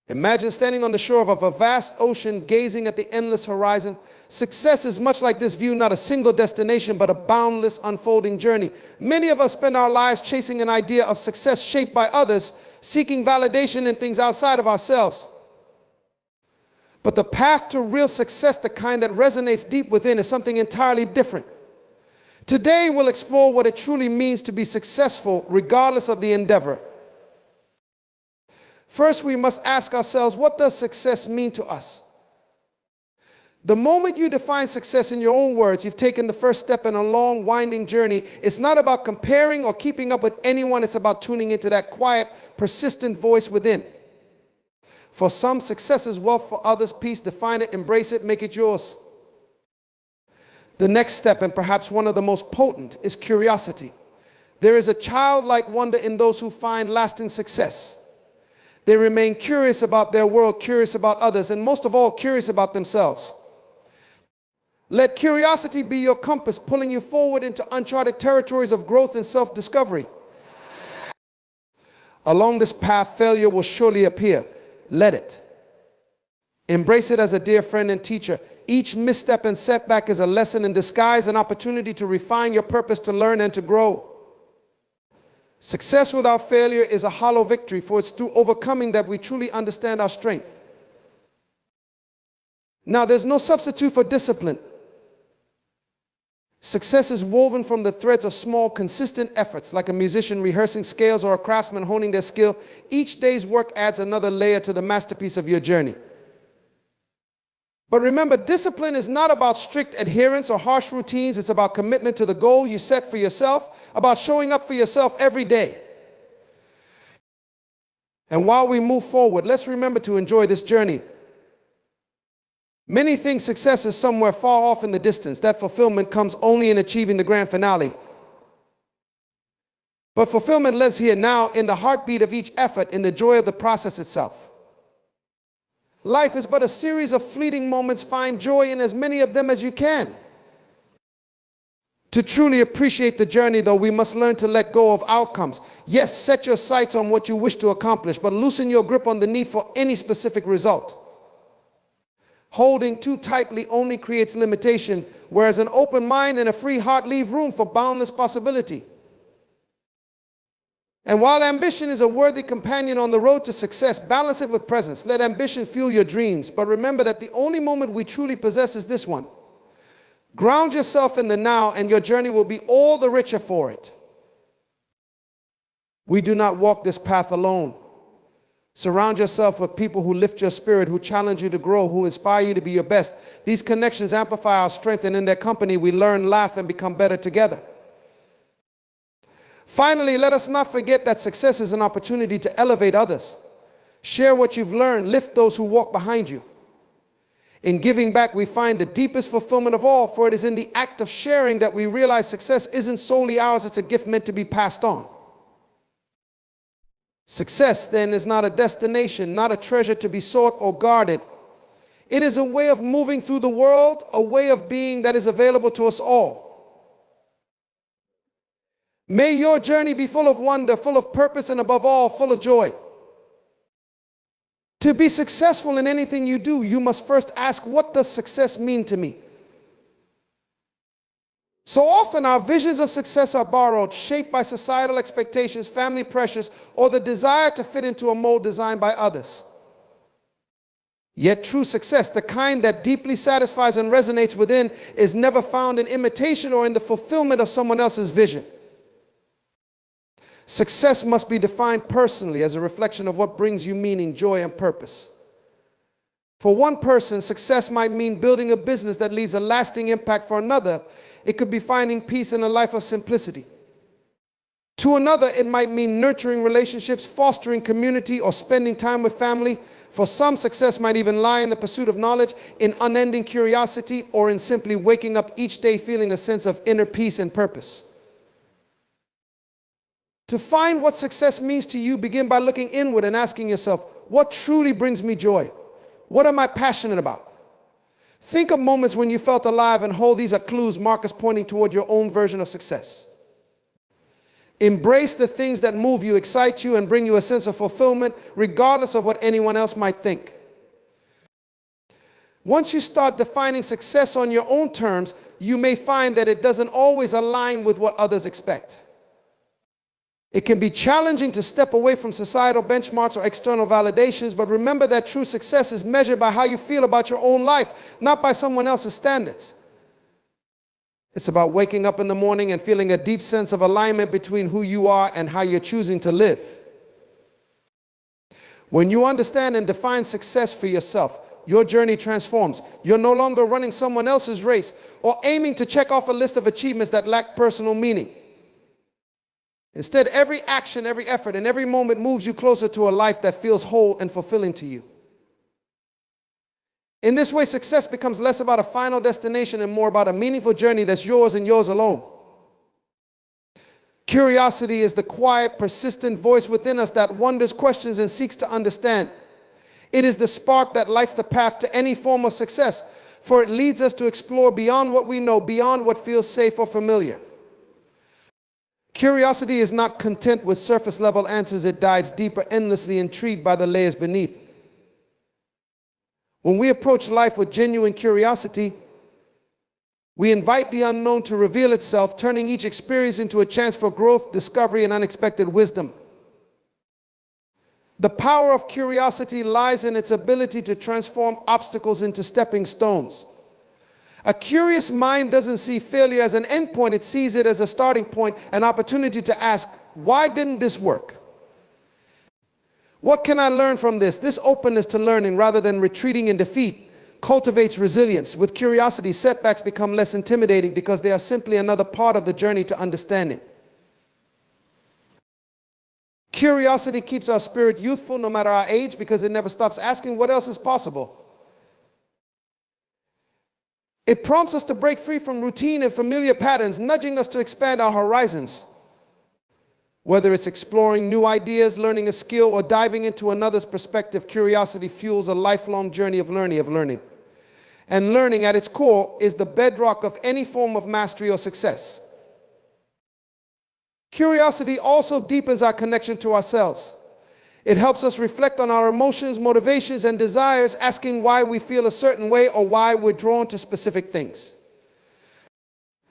Imagine standing on the shore of a vast ocean, gazing at the endless horizon. Success is much like this view, not a single destination, but a boundless unfolding journey. Many of us spend our lives chasing an idea of success shaped by others, seeking validation in things outside of ourselves. But the path to real success, the kind that resonates deep within, is something entirely different. Today, we'll explore what it truly means to be successful, regardless of the endeavor. First, we must ask ourselves, what does success mean to us? The moment you define success in your own words, you've taken the first step in a long, winding journey. It's not about comparing or keeping up with anyone. It's about tuning into that quiet, persistent voice within. For some, success is wealth. For others, peace. Define it, embrace it, make it yours. The next step, and perhaps one of the most potent, is curiosity. There is a childlike wonder in those who find lasting success. They remain curious about their world, curious about others, and most of all, curious about themselves. Let curiosity be your compass, pulling you forward into uncharted territories of growth and self-discovery. Along this path, failure will surely appear. Let it. Embrace it as a dear friend and teacher. Each misstep and setback is a lesson in disguise, an opportunity to refine your purpose, to learn and to grow. Success without failure is a hollow victory, for it's through overcoming that we truly understand our strength. Now, there's no substitute for discipline. Success is woven from the threads of small, consistent efforts, like a musician rehearsing scales or a craftsman honing their skill. Each day's work adds another layer to the masterpiece of your journey. But remember, discipline is not about strict adherence or harsh routines. It's about commitment to the goal you set for yourself, about showing up for yourself every day. And while we move forward, let's remember to enjoy this journey. Many think success is somewhere far off in the distance, that fulfillment comes only in achieving the grand finale. But fulfillment lives here now, in the heartbeat of each effort, in the joy of the process itself. Life is but a series of fleeting moments. Find joy in as many of them as you can. To truly appreciate the journey, though, we must learn to let go of outcomes. Yes, set your sights on what you wish to accomplish, but loosen your grip on the need for any specific result. Holding too tightly only creates limitation, whereas an open mind and a free heart leave room for boundless possibility. And while ambition is a worthy companion on the road to success, balance it with presence. Let ambition fuel your dreams, but remember that the only moment we truly possess is this one. Ground yourself in the now, and your journey will be all the richer for it. We do not walk this path alone. Surround yourself with people who lift your spirit, who challenge you to grow, who inspire you to be your best. These connections amplify our strength, and in their company we learn, laugh, and become better together. Finally, let us not forget that success is an opportunity to elevate others. Share what you've learned, lift those who walk behind you. In giving back, we find the deepest fulfillment of all, for it is in the act of sharing that we realize success isn't solely ours, it's a gift meant to be passed on. Success, then, is not a destination, not a treasure to be sought or guarded. It is a way of moving through the world, a way of being that is available to us all. May your journey be full of wonder, full of purpose, and above all, full of joy. To be successful in anything you do, you must first ask, what does success mean to me? So often our visions of success are borrowed, shaped by societal expectations, family pressures, or the desire to fit into a mold designed by others. Yet true success, the kind that deeply satisfies and resonates within, is never found in imitation or in the fulfillment of someone else's vision. Success must be defined personally as a reflection of what brings you meaning, joy, and purpose. For one person, success might mean building a business that leaves a lasting impact. For another, it could be finding peace in a life of simplicity. To another, it might mean nurturing relationships, fostering community, or spending time with family. For some, success might even lie in the pursuit of knowledge, in unending curiosity, or in simply waking up each day feeling a sense of inner peace and purpose. To find what success means to you, begin by looking inward and asking yourself, what truly brings me joy? What am I passionate about? Think of moments when you felt alive, and hold, these are clues, markers pointing toward your own version of success. Embrace the things that move you, excite you, and bring you a sense of fulfillment, regardless of what anyone else might think. Once you start defining success on your own terms, you may find that it doesn't always align with what others expect. It can be challenging to step away from societal benchmarks or external validations, but remember that true success is measured by how you feel about your own life, not by someone else's standards. It's about waking up in the morning and feeling a deep sense of alignment between who you are and how you're choosing to live. When you understand and define success for yourself, your journey transforms. You're no longer running someone else's race or aiming to check off a list of achievements that lack personal meaning. Instead, every action, every effort, and every moment moves you closer to a life that feels whole and fulfilling to you. In this way, success becomes less about a final destination and more about a meaningful journey that's yours and yours alone. Curiosity is the quiet, persistent voice within us that wonders, questions, and seeks to understand. It is the spark that lights the path to any form of success, for it leads us to explore beyond what we know, beyond what feels safe or familiar. Curiosity is not content with surface-level answers. It dives deeper, endlessly intrigued by the layers beneath. When we approach life with genuine curiosity, we invite the unknown to reveal itself, turning each experience into a chance for growth, discovery, and unexpected wisdom. The power of curiosity lies in its ability to transform obstacles into stepping stones. A curious mind doesn't see failure as an endpoint, it sees it as a starting point, an opportunity to ask, why didn't this work? What can I learn from this? This openness to learning rather than retreating in defeat cultivates resilience. With curiosity, setbacks become less intimidating because they are simply another part of the journey to understanding. Curiosity keeps our spirit youthful no matter our age because it never stops asking what else is possible. It prompts us to break free from routine and familiar patterns, nudging us to expand our horizons. Whether it's exploring new ideas, learning a skill, or diving into another's perspective, curiosity fuels a lifelong journey of learning. And learning at its core is the bedrock of any form of mastery or success. Curiosity also deepens our connection to ourselves. It helps us reflect on our emotions, motivations, and desires, asking why we feel a certain way or why we're drawn to specific things.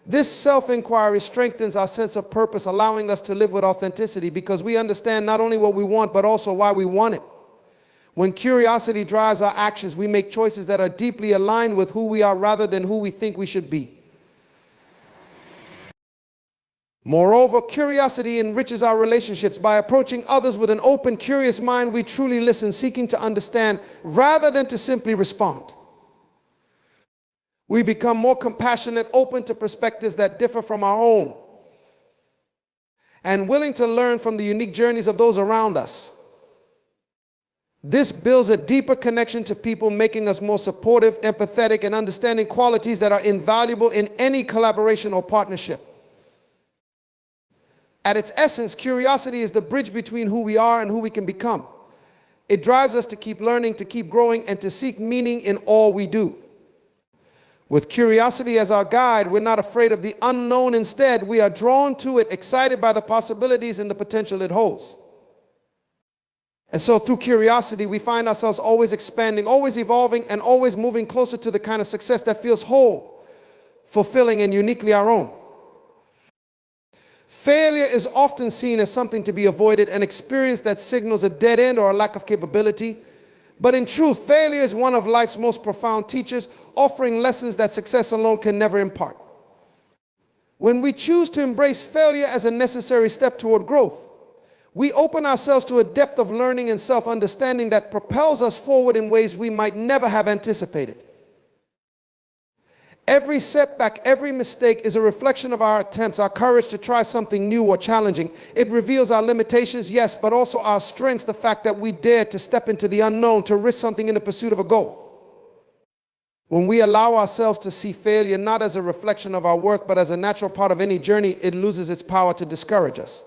This self-inquiry strengthens our sense of purpose, allowing us to live with authenticity because we understand not only what we want, but also why we want it. When curiosity drives our actions, we make choices that are deeply aligned with who we are rather than who we think we should be. Moreover, curiosity enriches our relationships. By approaching others with an open, curious mind, we truly listen, seeking to understand rather than to simply respond. We become more compassionate, open to perspectives that differ from our own, and willing to learn from the unique journeys of those around us. This builds a deeper connection to people, making us more supportive, empathetic, and understanding, qualities that are invaluable in any collaboration or partnership. At its essence, curiosity is the bridge between who we are and who we can become. It drives us to keep learning, to keep growing, and to seek meaning in all we do. With curiosity as our guide, we're not afraid of the unknown. Instead, we are drawn to it, excited by the possibilities and the potential it holds. And so through curiosity, we find ourselves always expanding, always evolving, and always moving closer to the kind of success that feels whole, fulfilling, and uniquely our own. Failure is often seen as something to be avoided, an experience that signals a dead end or a lack of capability. But in truth, failure is one of life's most profound teachers, offering lessons that success alone can never impart. When we choose to embrace failure as a necessary step toward growth, we open ourselves to a depth of learning and self-understanding that propels us forward in ways we might never have anticipated. Every setback, every mistake is a reflection of our attempts, our courage to try something new or challenging. It reveals our limitations, yes, but also our strengths, the fact that we dared to step into the unknown, to risk something in the pursuit of a goal. When we allow ourselves to see failure not as a reflection of our worth, but as a natural part of any journey, it loses its power to discourage us.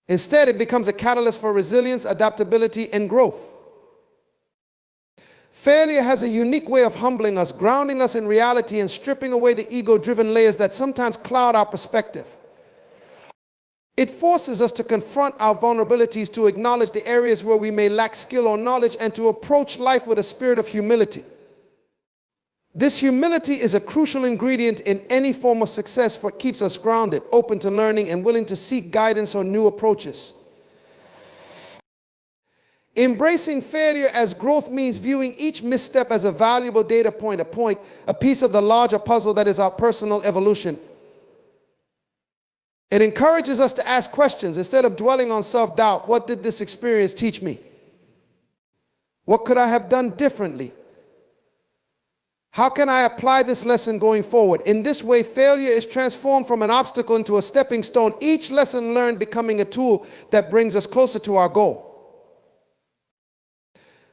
Instead, it becomes a catalyst for resilience, adaptability, and growth. Failure has a unique way of humbling us, grounding us in reality, and stripping away the ego-driven layers that sometimes cloud our perspective. It forces us to confront our vulnerabilities, to acknowledge the areas where we may lack skill or knowledge, and to approach life with a spirit of humility. This humility is a crucial ingredient in any form of success, for it keeps us grounded, open to learning, and willing to seek guidance on new approaches. Embracing failure as growth means viewing each misstep as a valuable data point, a piece of the larger puzzle that is our personal evolution. It encourages us to ask questions instead of dwelling on self-doubt. What did this experience teach me? What could I have done differently? How can I apply this lesson going forward? In this way, failure is transformed from an obstacle into a stepping stone, each lesson learned becoming a tool that brings us closer to our goal.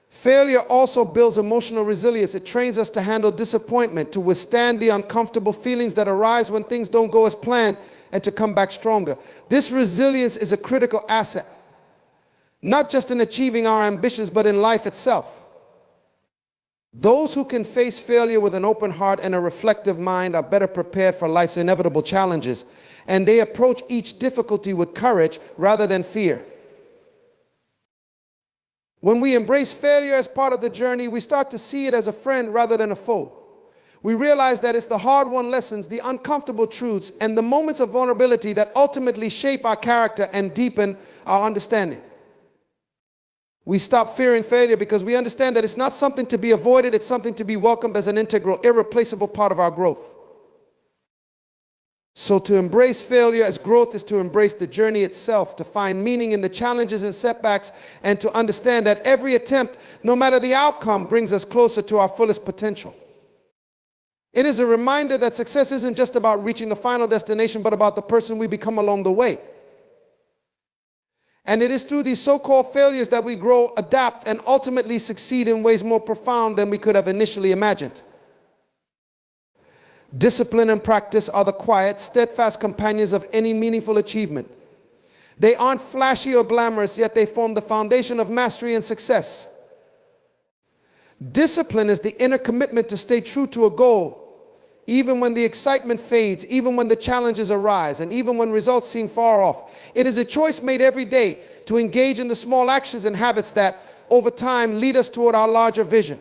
Failure also builds emotional resilience. It trains us to handle disappointment, to withstand the uncomfortable feelings that arise when things don't go as planned, and to come back stronger. This resilience is a critical asset, not just in achieving our ambitions, but in life itself. Those who can face failure with an open heart and a reflective mind are better prepared for life's inevitable challenges, and they approach each difficulty with courage rather than fear. When we embrace failure as part of the journey, we start to see it as a friend rather than a foe. We realize that it's the hard-won lessons, the uncomfortable truths, and the moments of vulnerability that ultimately shape our character and deepen our understanding. We stop fearing failure because we understand that it's not something to be avoided, it's something to be welcomed as an integral, irreplaceable part of our growth. So to embrace failure as growth is to embrace the journey itself, to find meaning in the challenges and setbacks, and to understand that every attempt, no matter the outcome, brings us closer to our fullest potential. It is a reminder that success isn't just about reaching the final destination, but about the person we become along the way. And it is through these so-called failures that we grow, adapt, and ultimately succeed in ways more profound than we could have initially imagined. Discipline and practice are the quiet, steadfast companions of any meaningful achievement. They aren't flashy or glamorous, yet they form the foundation of mastery and success. Discipline is the inner commitment to stay true to a goal, even when the excitement fades, even when the challenges arise, and even when results seem far off. It is a choice made every day to engage in the small actions and habits that, over time, lead us toward our larger vision.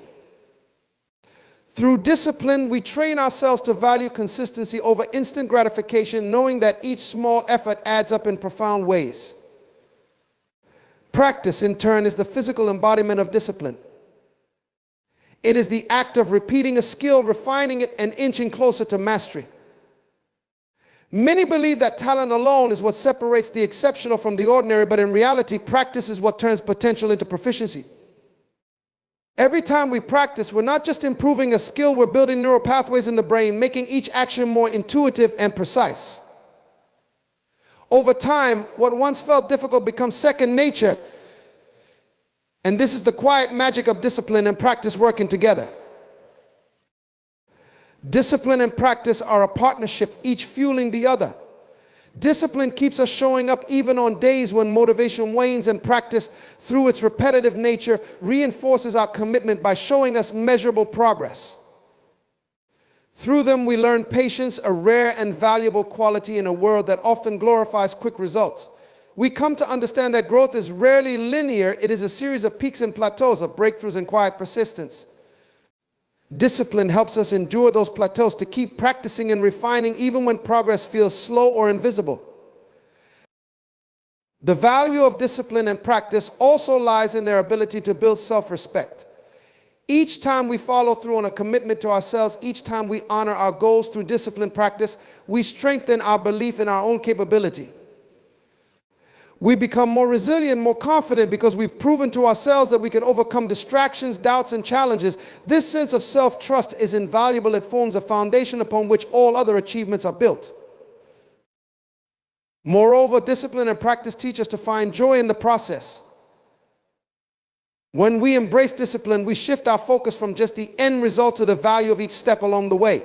Through discipline, we train ourselves to value consistency over instant gratification, knowing that each small effort adds up in profound ways. Practice, in turn, is the physical embodiment of discipline. It is the act of repeating a skill, refining it, and inching closer to mastery. Many believe that talent alone is what separates the exceptional from the ordinary, but in reality, practice is what turns potential into proficiency. Every time we practice, we're not just improving a skill, we're building neural pathways in the brain, making each action more intuitive and precise. Over time, what once felt difficult becomes second nature. And this is the quiet magic of discipline and practice working together. Discipline and practice are a partnership, each fueling the other. Discipline keeps us showing up even on days when motivation wanes, and practice, through its repetitive nature, reinforces our commitment by showing us measurable progress. Through them, we learn patience, a rare and valuable quality in a world that often glorifies quick results. We come to understand that growth is rarely linear. It is a series of peaks and plateaus, of breakthroughs and quiet persistence. Discipline helps us endure those plateaus, to keep practicing and refining even when progress feels slow or invisible. The value of discipline and practice also lies in their ability to build self-respect. Each time we follow through on a commitment to ourselves, each time we honor our goals through disciplined practice, we strengthen our belief in our own capability. We become more resilient, more confident, because we've proven to ourselves that we can overcome distractions, doubts, and challenges. This sense of self-trust is invaluable. It forms a foundation upon which all other achievements are built. Moreover, discipline and practice teach us to find joy in the process. When we embrace discipline, we shift our focus from just the end result to the value of each step along the way.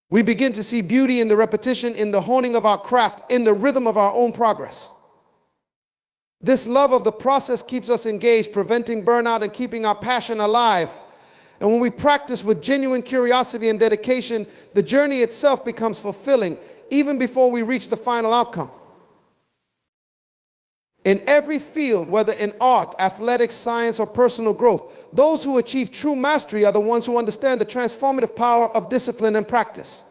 We begin to see beauty in the repetition, in the honing of our craft, in the rhythm of our own progress. This love of the process keeps us engaged, preventing burnout and keeping our passion alive. And when we practice with genuine curiosity and dedication, the journey itself becomes fulfilling, even before we reach the final outcome. In every field, whether in art, athletics, science, or personal growth, those who achieve true mastery are the ones who understand the transformative power of discipline and practice.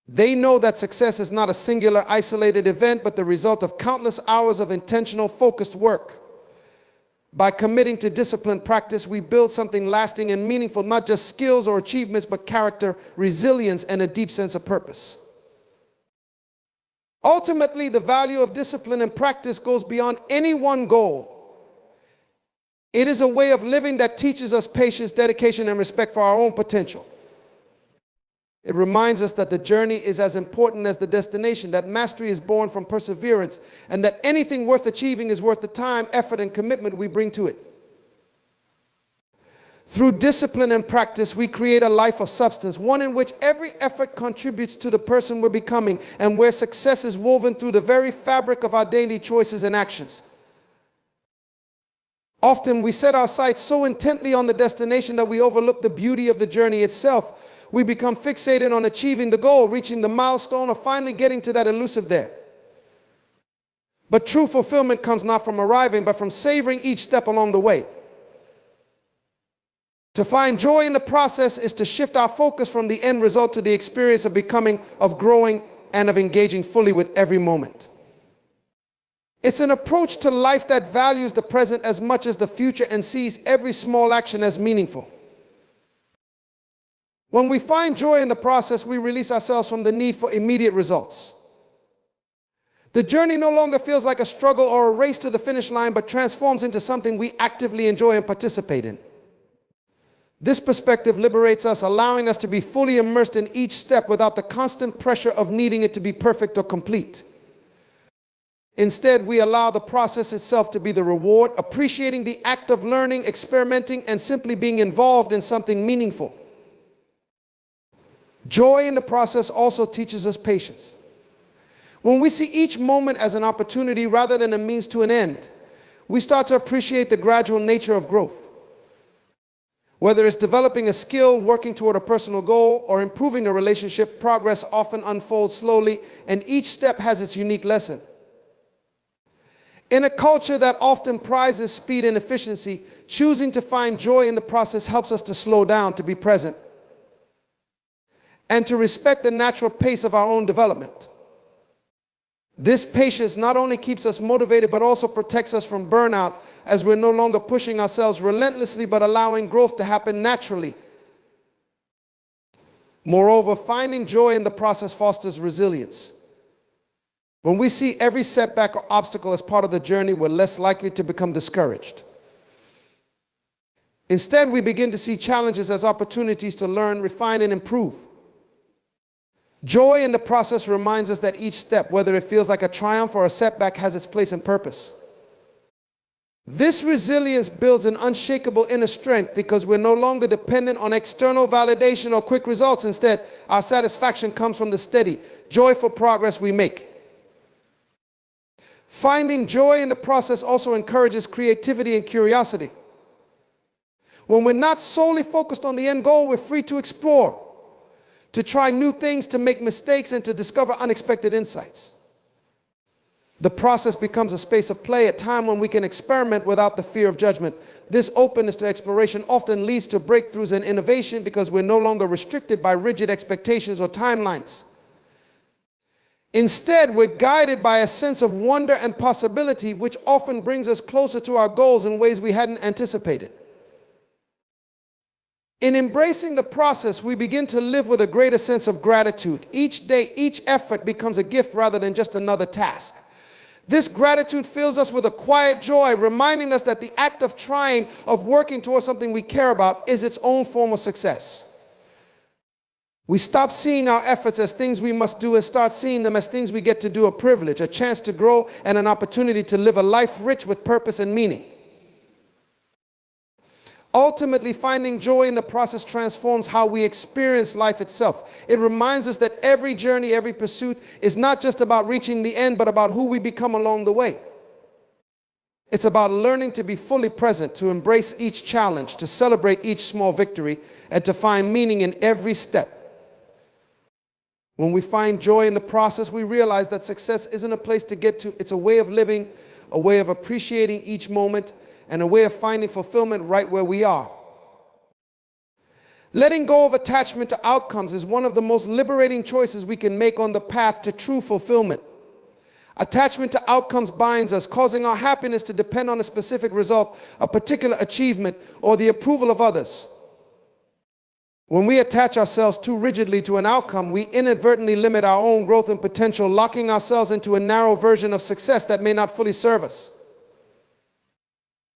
They know that success is not a singular, isolated event, but the result of countless hours of intentional, focused work. By committing to disciplined practice, we build something lasting and meaningful, not just skills or achievements, but character, resilience, and a deep sense of purpose. Ultimately, the value of discipline and practice goes beyond any one goal. It is a way of living that teaches us patience, dedication, and respect for our own potential. It reminds us that the journey is as important as the destination, that mastery is born from perseverance, and that anything worth achieving is worth the time, effort, and commitment we bring to it. Through discipline and practice, we create a life of substance, one in which every effort contributes to the person we're becoming, and where success is woven through the very fabric of our daily choices and actions. Often we set our sights so intently on the destination that we overlook the beauty of the journey itself. We become fixated on achieving the goal, reaching the milestone, or finally getting to that elusive there. But true fulfillment comes not from arriving, but from savoring each step along the way. To find joy in the process is to shift our focus from the end result to the experience of becoming, of growing, and of engaging fully with every moment. It's an approach to life that values the present as much as the future and sees every small action as meaningful. When we find joy in the process, we release ourselves from the need for immediate results. The journey no longer feels like a struggle or a race to the finish line, but transforms into something we actively enjoy and participate in. This perspective liberates us, allowing us to be fully immersed in each step without the constant pressure of needing it to be perfect or complete. Instead, we allow the process itself to be the reward, appreciating the act of learning, experimenting, and simply being involved in something meaningful. Joy in the process also teaches us patience. When we see each moment as an opportunity rather than a means to an end, we start to appreciate the gradual nature of growth. Whether it's developing a skill, working toward a personal goal, or improving a relationship, progress often unfolds slowly, and each step has its unique lesson. In a culture that often prizes speed and efficiency, choosing to find joy in the process helps us to slow down, to be present, and to respect the natural pace of our own development. This patience not only keeps us motivated, but also protects us from burnout, as we're no longer pushing ourselves relentlessly, but allowing growth to happen naturally. Moreover, finding joy in the process fosters resilience. When we see every setback or obstacle as part of the journey, we're less likely to become discouraged. Instead, we begin to see challenges as opportunities to learn, refine, and improve. Joy in the process reminds us that each step, whether it feels like a triumph or a setback, has its place and purpose. This resilience builds an unshakable inner strength because we're no longer dependent on external validation or quick results. Instead, our satisfaction comes from the steady, joyful progress we make. Finding joy in the process also encourages creativity and curiosity. When we're not solely focused on the end goal, we're free to explore, to try new things, to make mistakes, and to discover unexpected insights. The process becomes a space of play, a time when we can experiment without the fear of judgment. This openness to exploration often leads to breakthroughs and innovation because we're no longer restricted by rigid expectations or timelines. Instead, we're guided by a sense of wonder and possibility, which often brings us closer to our goals in ways we hadn't anticipated. In embracing the process, we begin to live with a greater sense of gratitude. Each day, each effort becomes a gift rather than just another task. This gratitude fills us with a quiet joy, reminding us that the act of trying, of working towards something we care about, is its own form of success. We stop seeing our efforts as things we must do and start seeing them as things we get to do, a privilege, a chance to grow, and an opportunity to live a life rich with purpose and meaning. Ultimately, finding joy in the process transforms how we experience life itself. It reminds us that every journey, every pursuit is not just about reaching the end, but about who we become along the way. It's about learning to be fully present, to embrace each challenge, to celebrate each small victory, and to find meaning in every step. When we find joy in the process, we realize that success isn't a place to get to, it's a way of living, a way of appreciating each moment, and a way of finding fulfillment right where we are. Letting go of attachment to outcomes is one of the most liberating choices we can make on the path to true fulfillment. Attachment to outcomes binds us, causing our happiness to depend on a specific result, a particular achievement, or the approval of others. When we attach ourselves too rigidly to an outcome, we inadvertently limit our own growth and potential, locking ourselves into a narrow version of success that may not fully serve us.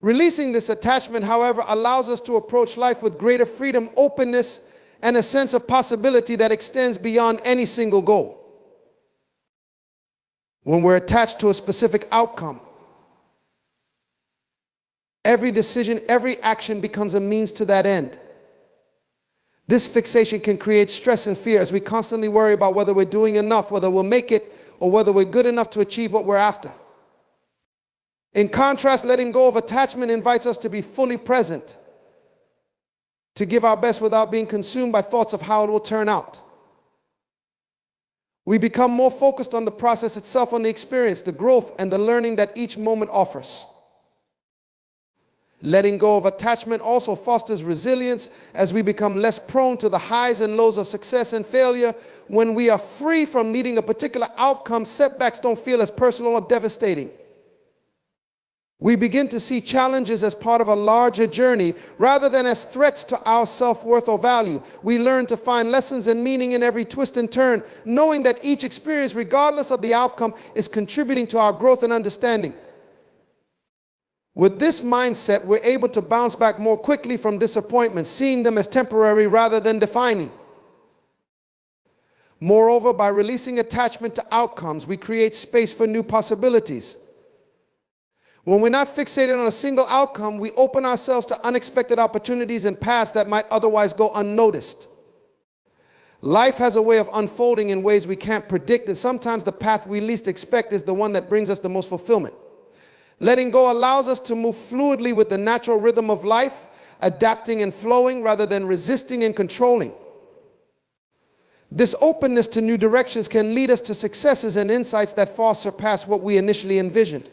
Releasing this attachment, however, allows us to approach life with greater freedom, openness, and a sense of possibility that extends beyond any single goal. When we're attached to a specific outcome, every decision, every action becomes a means to that end. This fixation can create stress and fear as we constantly worry about whether we're doing enough, whether we'll make it, or whether we're good enough to achieve what we're after. In contrast, letting go of attachment invites us to be fully present, to give our best without being consumed by thoughts of how it will turn out. We become more focused on the process itself, on the experience, the growth, and the learning that each moment offers. Letting go of attachment also fosters resilience as we become less prone to the highs and lows of success and failure. When we are free from needing a particular outcome, setbacks don't feel as personal or devastating. We begin to see challenges as part of a larger journey rather than as threats to our self-worth or value. We learn to find lessons and meaning in every twist and turn, knowing that each experience, regardless of the outcome, is contributing to our growth and understanding. With this mindset, we're able to bounce back more quickly from disappointments, seeing them as temporary rather than defining. Moreover, by releasing attachment to outcomes, we create space for new possibilities. When we're not fixated on a single outcome, we open ourselves to unexpected opportunities and paths that might otherwise go unnoticed. Life has a way of unfolding in ways we can't predict, and sometimes the path we least expect is the one that brings us the most fulfillment. Letting go allows us to move fluidly with the natural rhythm of life, adapting and flowing rather than resisting and controlling. This openness to new directions can lead us to successes and insights that far surpass what we initially envisioned.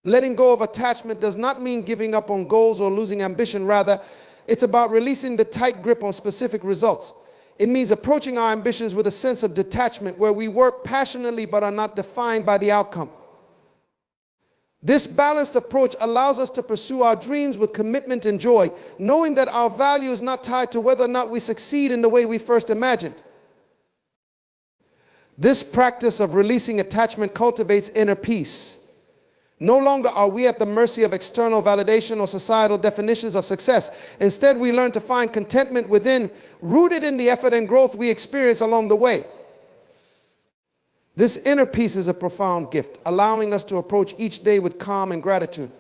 Letting go of attachment does not mean giving up on goals or losing ambition. Rather, it's about releasing the tight grip on specific results. It means approaching our ambitions with a sense of detachment where we work passionately but are not defined by the outcome. This balanced approach allows us to pursue our dreams with commitment and joy, knowing that our value is not tied to whether or not we succeed in the way we first imagined. This practice of releasing attachment cultivates inner peace. No longer are we at the mercy of external validation or societal definitions of success. Instead, we learn to find contentment within, rooted in the effort and growth we experience along the way. This inner peace is a profound gift, allowing us to approach each day with calm and gratitude,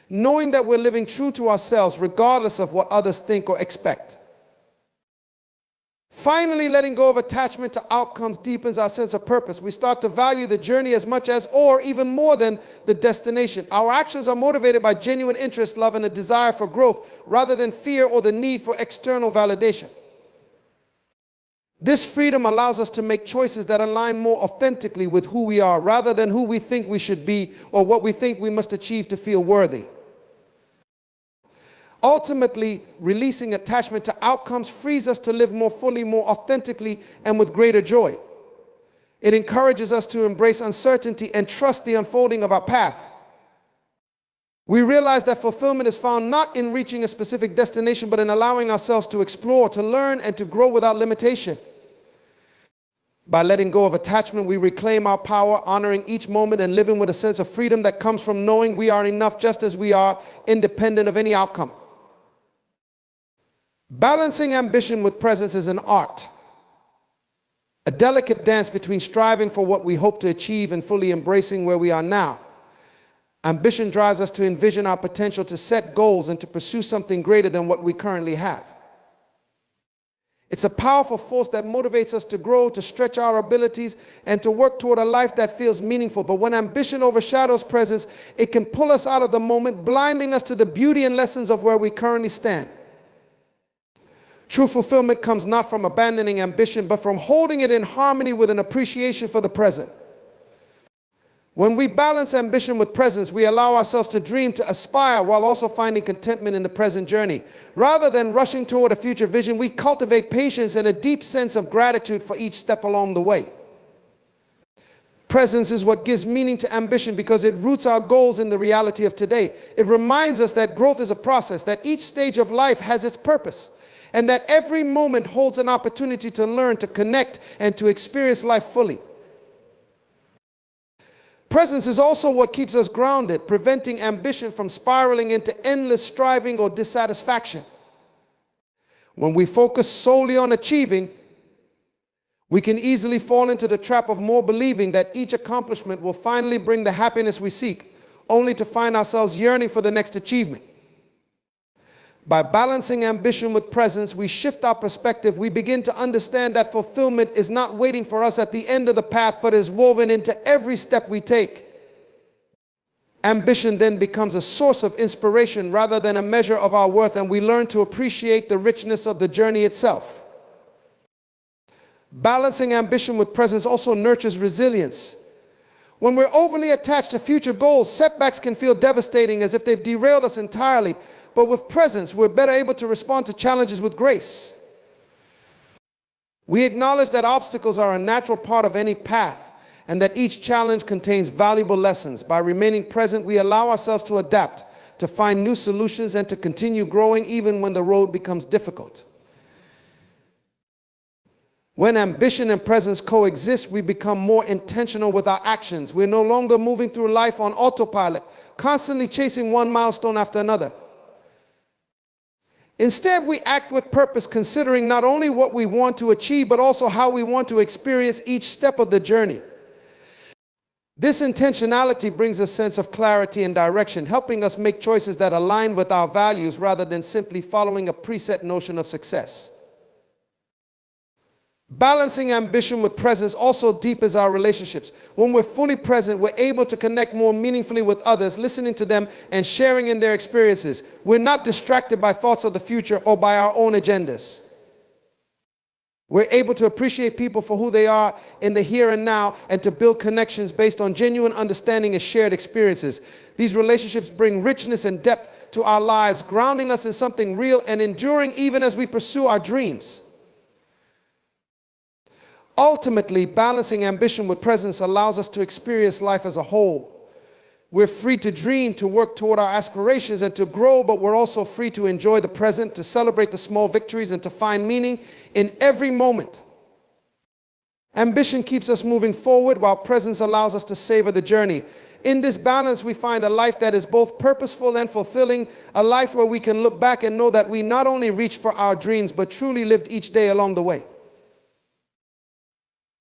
knowing that we're living true to ourselves regardless of what others think or expect. Finally, letting go of attachment to outcomes deepens our sense of purpose. We start to value the journey as much as, or even more than, the destination. Our actions are motivated by genuine interest, love, and a desire for growth, rather than fear or the need for external validation. This freedom allows us to make choices that align more authentically with who we are, rather than who we think we should be or what we think we must achieve to feel worthy. Ultimately, releasing attachment to outcomes frees us to live more fully, more authentically, and with greater joy. It encourages us to embrace uncertainty and trust the unfolding of our path. We realize that fulfillment is found not in reaching a specific destination, but in allowing ourselves to explore, to learn, and to grow without limitation. By letting go of attachment, we reclaim our power, honoring each moment and living with a sense of freedom that comes from knowing we are enough just as we are, independent of any outcome. Balancing ambition with presence is an art, a delicate dance between striving for what we hope to achieve and fully embracing where we are now. Ambition drives us to envision our potential, to set goals, and to pursue something greater than what we currently have. It's a powerful force that motivates us to grow, to stretch our abilities, and to work toward a life that feels meaningful. But when ambition overshadows presence, it can pull us out of the moment, blinding us to the beauty and lessons of where we currently stand. True fulfillment comes not from abandoning ambition, but from holding it in harmony with an appreciation for the present. When we balance ambition with presence, we allow ourselves to dream, to aspire, while also finding contentment in the present journey. Rather than rushing toward a future vision, we cultivate patience and a deep sense of gratitude for each step along the way. Presence is what gives meaning to ambition because it roots our goals in the reality of today. It reminds us that growth is a process, that each stage of life has its purpose, and that every moment holds an opportunity to learn, to connect, and to experience life fully. Presence is also what keeps us grounded, preventing ambition from spiraling into endless striving or dissatisfaction. When we focus solely on achieving, we can easily fall into the trap of more believing that each accomplishment will finally bring the happiness we seek, only to find ourselves yearning for the next achievement. By balancing ambition with presence, we shift our perspective. We begin to understand that fulfillment is not waiting for us at the end of the path, but is woven into every step we take. Ambition then becomes a source of inspiration rather than a measure of our worth, and we learn to appreciate the richness of the journey itself. Balancing ambition with presence also nurtures resilience. When we're overly attached to future goals, setbacks can feel devastating, as if they've derailed us entirely. But with presence, we're better able to respond to challenges with grace. We acknowledge that obstacles are a natural part of any path, and that each challenge contains valuable lessons. By remaining present, we allow ourselves to adapt, to find new solutions, and to continue growing even when the road becomes difficult. When ambition and presence coexist, we become more intentional with our actions. We're no longer moving through life on autopilot, constantly chasing one milestone after another. Instead, we act with purpose, considering not only what we want to achieve, but also how we want to experience each step of the journey. This intentionality brings a sense of clarity and direction, helping us make choices that align with our values rather than simply following a preset notion of success. Balancing ambition with presence also deepens our relationships. When we're fully present, we're able to connect more meaningfully with others, listening to them and sharing in their experiences. We're not distracted by thoughts of the future or by our own agendas. We're able to appreciate people for who they are in the here and now, and to build connections based on genuine understanding and shared experiences. These relationships bring richness and depth to our lives, grounding us in something real and enduring even as we pursue our dreams. Ultimately, balancing ambition with presence allows us to experience life as a whole. We're free to dream, to work toward our aspirations, and to grow, but we're also free to enjoy the present, to celebrate the small victories, and to find meaning in every moment. Ambition keeps us moving forward, while presence allows us to savor the journey. In this balance, we find a life that is both purposeful and fulfilling, a life where we can look back and know that we not only reached for our dreams, but truly lived each day along the way.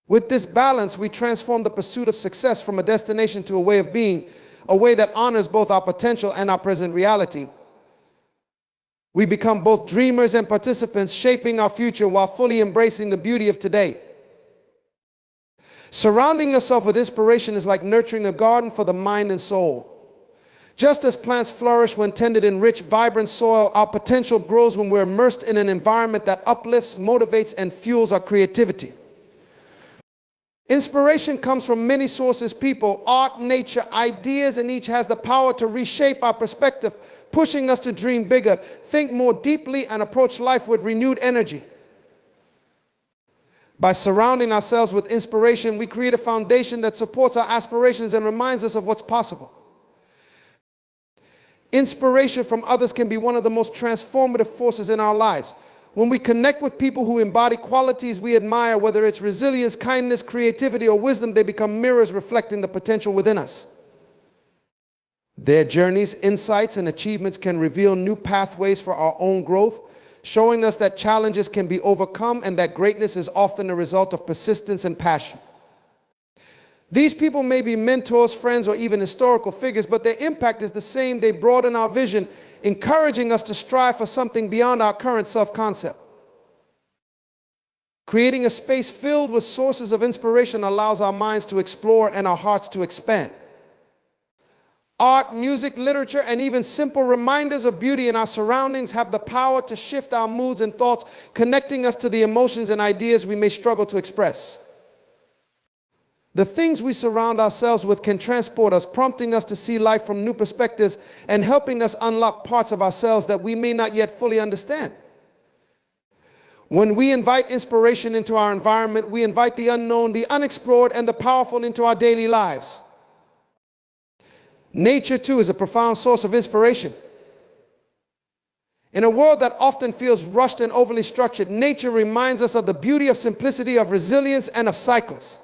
With this balance, we transform the pursuit of success from a destination to a way of being, a way that honors both our potential and our present reality. We become both dreamers and participants, shaping our future while fully embracing the beauty of today. Surrounding yourself with inspiration is like nurturing a garden for the mind and soul. Just as plants flourish when tended in rich, vibrant soil, our potential grows when we're immersed in an environment that uplifts, motivates, and fuels our creativity. Inspiration comes from many sources: people, art, nature, ideas, and each has the power to reshape our perspective, pushing us to dream bigger, think more deeply, and approach life with renewed energy. By surrounding ourselves with inspiration, we create a foundation that supports our aspirations and reminds us of what's possible. Inspiration from others can be one of the most transformative forces in our lives. When we connect with people who embody qualities we admire, whether it's resilience, kindness, creativity, or wisdom, they become mirrors reflecting the potential within us. Their journeys, insights, and achievements can reveal new pathways for our own growth, showing us that challenges can be overcome and that greatness is often a result of persistence and passion. These people may be mentors, friends, or even historical figures, but their impact is the same. They broaden our vision, encouraging us to strive for something beyond our current self-concept. Creating a space filled with sources of inspiration allows our minds to explore and our hearts to expand. Art, music, literature, and even simple reminders of beauty in our surroundings have the power to shift our moods and thoughts, connecting us to the emotions and ideas we may struggle to express. The things we surround ourselves with can transport us, prompting us to see life from new perspectives and helping us unlock parts of ourselves that we may not yet fully understand. When we invite inspiration into our environment, we invite the unknown, the unexplored, and the powerful into our daily lives. Nature, too, is a profound source of inspiration. In a world that often feels rushed and overly structured, nature reminds us of the beauty of simplicity, of resilience, and of cycles.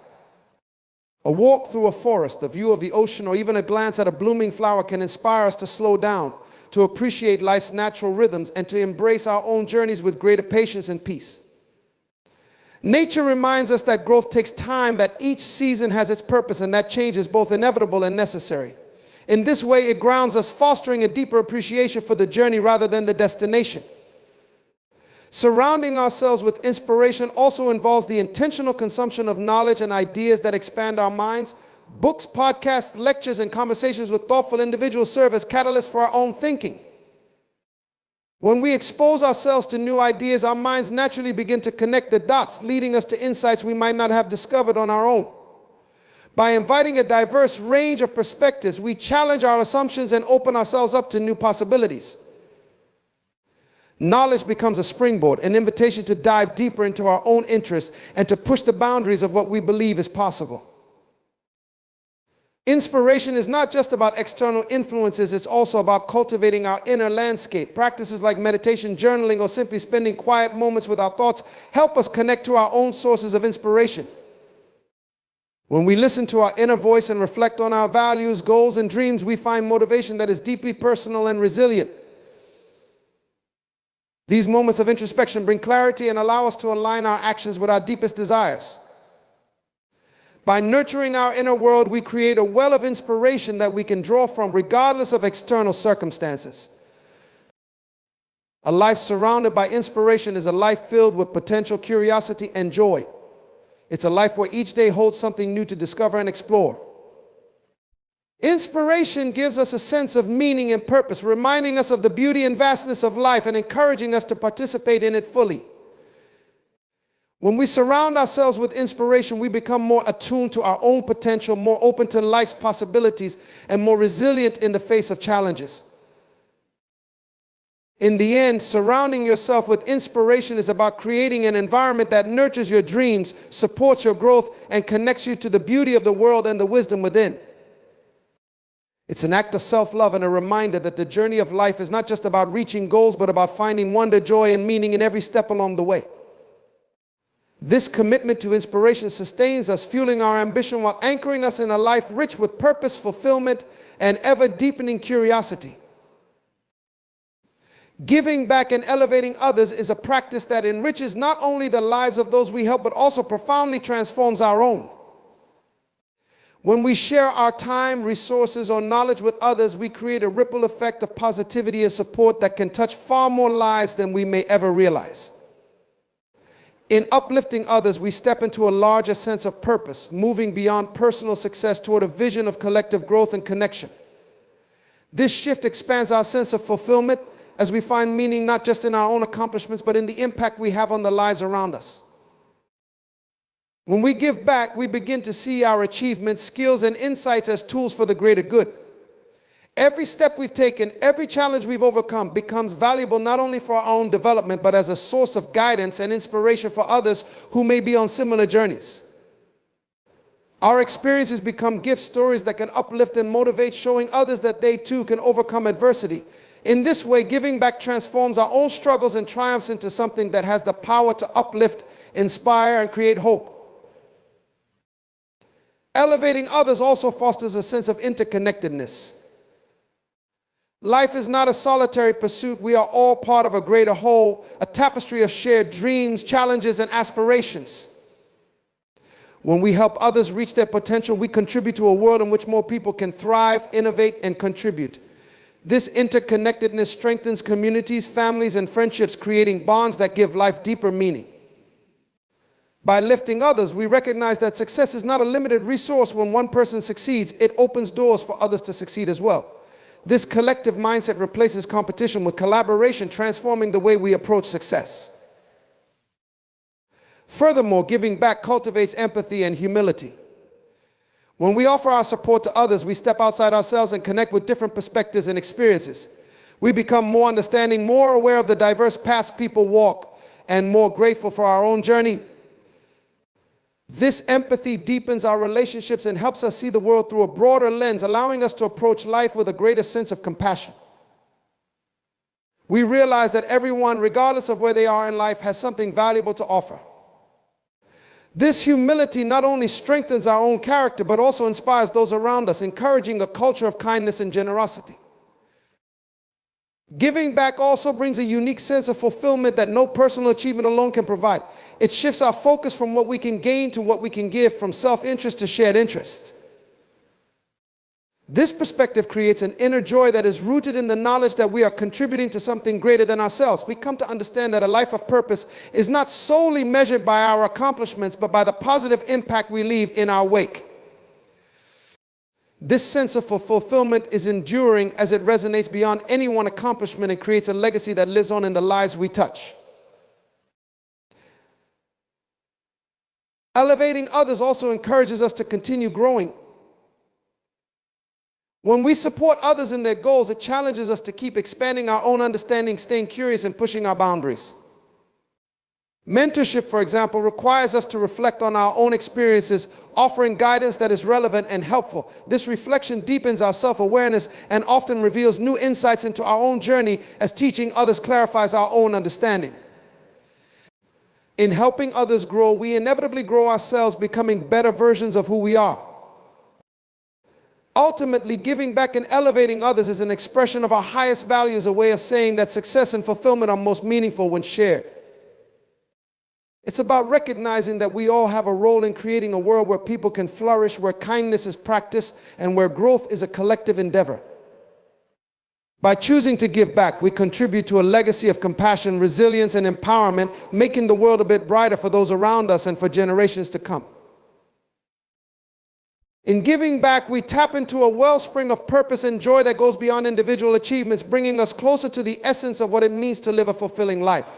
A walk through a forest, a view of the ocean, or even a glance at a blooming flower can inspire us to slow down, to appreciate life's natural rhythms, and to embrace our own journeys with greater patience and peace. Nature reminds us that growth takes time, that each season has its purpose, and that change is both inevitable and necessary. In this way, it grounds us, fostering a deeper appreciation for the journey rather than the destination. Surrounding ourselves with inspiration also involves the intentional consumption of knowledge and ideas that expand our minds. Books, podcasts, lectures, and conversations with thoughtful individuals serve as catalysts for our own thinking. When we expose ourselves to new ideas, our minds naturally begin to connect the dots, leading us to insights we might not have discovered on our own. By inviting a diverse range of perspectives, we challenge our assumptions and open ourselves up to new possibilities. Knowledge becomes a springboard, an invitation to dive deeper into our own interests and to push the boundaries of what we believe is possible. Inspiration is not just about external influences, it's also about cultivating our inner landscape. Practices like meditation, journaling, or simply spending quiet moments with our thoughts help us connect to our own sources of inspiration. When we listen to our inner voice and reflect on our values, goals, and dreams, we find motivation that is deeply personal and resilient. These moments of introspection bring clarity and allow us to align our actions with our deepest desires. By nurturing our inner world, we create a well of inspiration that we can draw from regardless of external circumstances. A life surrounded by inspiration is a life filled with potential, curiosity, and joy. It's a life where each day holds something new to discover and explore. Inspiration gives us a sense of meaning and purpose, reminding us of the beauty and vastness of life and encouraging us to participate in it fully. When we surround ourselves with inspiration, we become more attuned to our own potential, more open to life's possibilities, and more resilient in the face of challenges. In the end, surrounding yourself with inspiration is about creating an environment that nurtures your dreams, supports your growth, and connects you to the beauty of the world and the wisdom within. It's an act of self-love and a reminder that the journey of life is not just about reaching goals, but about finding wonder, joy, and meaning in every step along the way. This commitment to inspiration sustains us, fueling our ambition while anchoring us in a life rich with purpose, fulfillment, and ever-deepening curiosity. Giving back and elevating others is a practice that enriches not only the lives of those we help, but also profoundly transforms our own. When we share our time, resources, or knowledge with others, we create a ripple effect of positivity and support that can touch far more lives than we may ever realize. In uplifting others, we step into a larger sense of purpose, moving beyond personal success toward a vision of collective growth and connection. This shift expands our sense of fulfillment as we find meaning not just in our own accomplishments, but in the impact we have on the lives around us. When we give back, we begin to see our achievements, skills, and insights as tools for the greater good. Every step we've taken, every challenge we've overcome becomes valuable not only for our own development, but as a source of guidance and inspiration for others who may be on similar journeys. Our experiences become gift stories that can uplift and motivate, showing others that they too can overcome adversity. In this way, giving back transforms our own struggles and triumphs into something that has the power to uplift, inspire, and create hope. Elevating others also fosters a sense of interconnectedness. Life is not a solitary pursuit. We are all part of a greater whole, a tapestry of shared dreams, challenges, and aspirations. When we help others reach their potential, we contribute to a world in which more people can thrive, innovate, and contribute. This interconnectedness strengthens communities, families, and friendships, creating bonds that give life deeper meaning. By lifting others, we recognize that success is not a limited resource. When one person succeeds, it opens doors for others to succeed as well. This collective mindset replaces competition with collaboration, transforming the way we approach success. Furthermore, giving back cultivates empathy and humility. When we offer our support to others, we step outside ourselves and connect with different perspectives and experiences. We become more understanding, more aware of the diverse paths people walk, and more grateful for our own journey. This empathy deepens our relationships and helps us see the world through a broader lens, allowing us to approach life with a greater sense of compassion. We realize that everyone, regardless of where they are in life, has something valuable to offer. This humility not only strengthens our own character, but also inspires those around us, encouraging a culture of kindness and generosity. Giving back also brings a unique sense of fulfillment that no personal achievement alone can provide. It shifts our focus from what we can gain to what we can give, from self-interest to shared interest. This perspective creates an inner joy that is rooted in the knowledge that we are contributing to something greater than ourselves. We come to understand that a life of purpose is not solely measured by our accomplishments, but by the positive impact we leave in our wake. This sense of fulfillment is enduring as it resonates beyond any one accomplishment and creates a legacy that lives on in the lives we touch. Elevating others also encourages us to continue growing. When we support others in their goals, it challenges us to keep expanding our own understanding, staying curious, and pushing our boundaries. Mentorship, for example, requires us to reflect on our own experiences, offering guidance that is relevant and helpful. This reflection deepens our self-awareness and often reveals new insights into our own journey, as teaching others clarifies our own understanding. In helping others grow, we inevitably grow ourselves, becoming better versions of who we are. Ultimately, giving back and elevating others is an expression of our highest values, a way of saying that success and fulfillment are most meaningful when shared. It's about recognizing that we all have a role in creating a world where people can flourish, where kindness is practiced, and where growth is a collective endeavor. By choosing to give back, we contribute to a legacy of compassion, resilience, and empowerment, making the world a bit brighter for those around us and for generations to come. In giving back, we tap into a wellspring of purpose and joy that goes beyond individual achievements, bringing us closer to the essence of what it means to live a fulfilling life.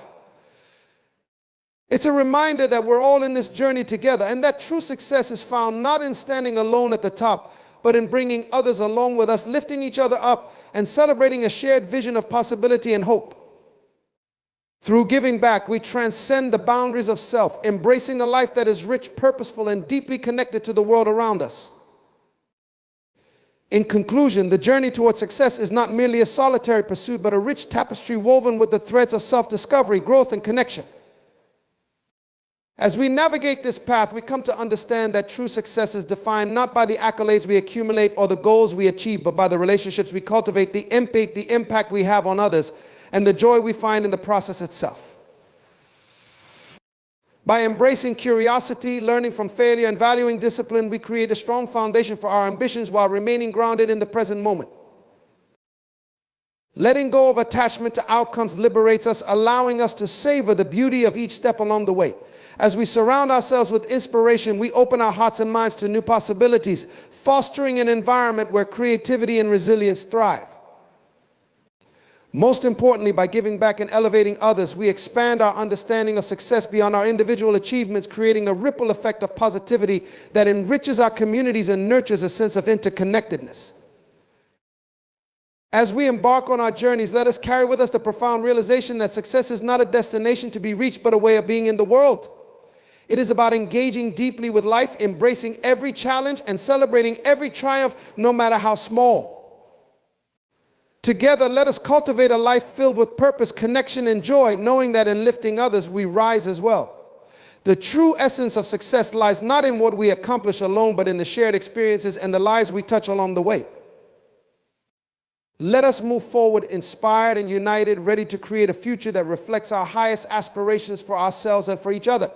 It's a reminder that we're all in this journey together, and that true success is found not in standing alone at the top, but in bringing others along with us, lifting each other up, and celebrating a shared vision of possibility and hope. Through giving back, we transcend the boundaries of self, embracing a life that is rich, purposeful, and deeply connected to the world around us. In conclusion, the journey towards success is not merely a solitary pursuit, but a rich tapestry woven with the threads of self-discovery, growth, and connection. As we navigate this path, we come to understand that true success is defined not by the accolades we accumulate or the goals we achieve, but by the relationships we cultivate, the impact we have on others, and the joy we find in the process itself. By embracing curiosity, learning from failure, and valuing discipline, we create a strong foundation for our ambitions while remaining grounded in the present moment. Letting go of attachment to outcomes liberates us, allowing us to savor the beauty of each step along the way. As we surround ourselves with inspiration, we open our hearts and minds to new possibilities, fostering an environment where creativity and resilience thrive. Most importantly, by giving back and elevating others, we expand our understanding of success beyond our individual achievements, creating a ripple effect of positivity that enriches our communities and nurtures a sense of interconnectedness. As we embark on our journeys, let us carry with us the profound realization that success is not a destination to be reached, but a way of being in the world. It is about engaging deeply with life, embracing every challenge, and celebrating every triumph, no matter how small. Together, let us cultivate a life filled with purpose, connection, and joy, knowing that in lifting others, we rise as well. The true essence of success lies not in what we accomplish alone, but in the shared experiences and the lives we touch along the way. Let us move forward inspired and united, ready to create a future that reflects our highest aspirations for ourselves and for each other.